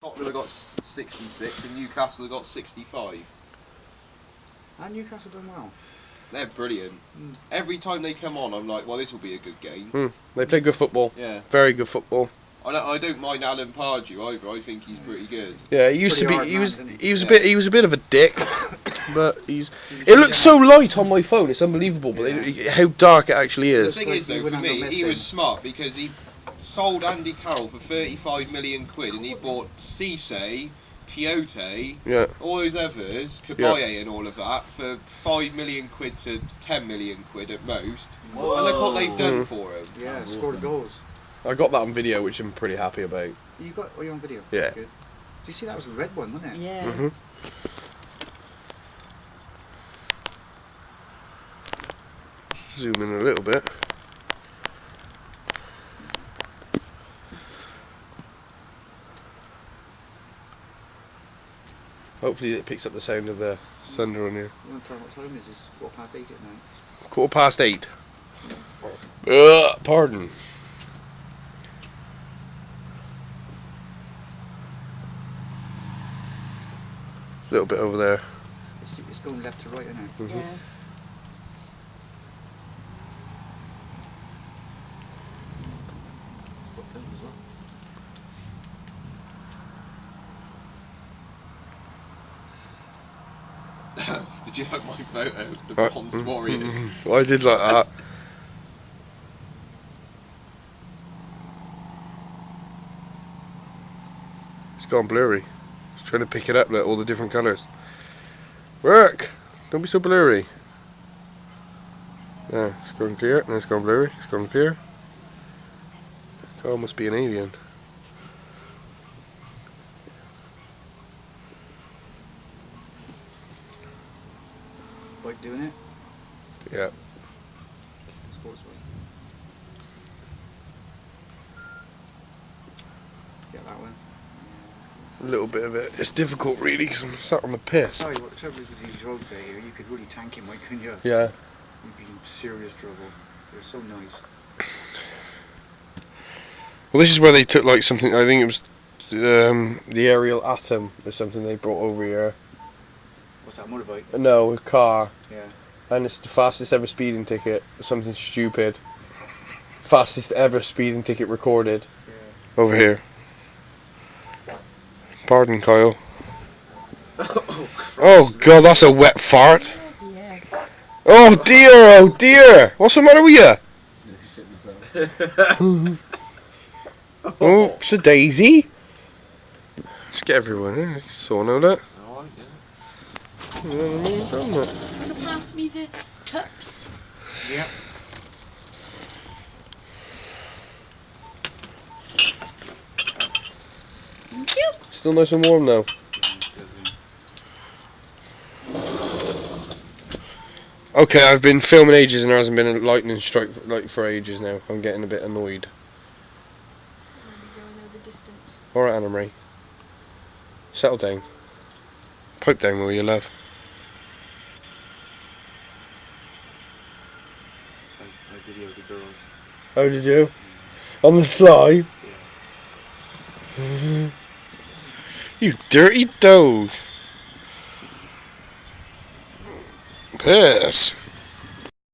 Tottenham have got 66 and Newcastle have got 65. And Newcastle done well. They're brilliant. Every time they come on, I'm like, well, this will be a good game. They play good football. Yeah. Very good football. I don't mind Alan Pardew either. I think he's pretty good. Yeah, he used to be. Pretty He was. hard man, He was Yeah. a bit. He was a bit of a dick, but he's. It looks so light on my phone. It's unbelievable, but how dark it actually The is. thing is, though, for me, he was smart because he sold Andy Carroll for 35 million quid, and he bought Cisse, Tiote, all those others, Kabaye and all of that for 5 million quid to 10 million quid at most. Whoa. And look what they've done for him. Yeah, scored goals. I got that on video, which I'm pretty happy about. You got? Oh, you're on video. Yeah. That's good. Do you see that was the red one, wasn't it? Yeah. Zoom in a little bit. Hopefully it picks up the sound of the thunder on here. You want to tell me what time it is? It's 8:15 at night. 8:15. Pardon. A little bit over there. It's going left to right, isn't it? Yeah. Footprint as well. Did you like my photo? The Bronzed Warriors. I did like that. It's gone blurry. It's trying to pick it up, like all the different colours. Work! Don't be so blurry. Yeah, it's gone clear. Now it's gone blurry. It's gone clear. Oh, must be an alien. Like doing it? Yeah. Sportsway. Get that one. A little bit of it. It's difficult, really, because I'm sat on the piss. Tell you what, the trouble is with these roads there, you could really tank him, like, couldn't you? Yeah. You'd be in serious trouble. They're so nice. Well, this is where they took like something. I think it was the aerial atom or something they brought over here. What's that, motorbike? No, a car. Yeah. And it's the fastest ever speeding ticket. Something stupid. Fastest ever speeding ticket recorded. Yeah. Over here. Pardon, Kyle. Oh God, that's a wet fart. Yeah. Oh dear, oh dear. What's the matter with you? Oops, a daisy. Let's get everyone in. Saw all that. Alright, yeah. You know what I mean? Done that. Want to pass me the cups? Yep. Thank you. Still nice and warm now. Okay, I've been filming ages and there hasn't been a lightning strike for ages now. I'm getting a bit annoyed. Maybe going over distant. Alright, Anna Marie. Settle down. Pipe down, will you, love? I videoed the girls. Oh, did you? On the sly? Yeah. You dirty doze. Piss.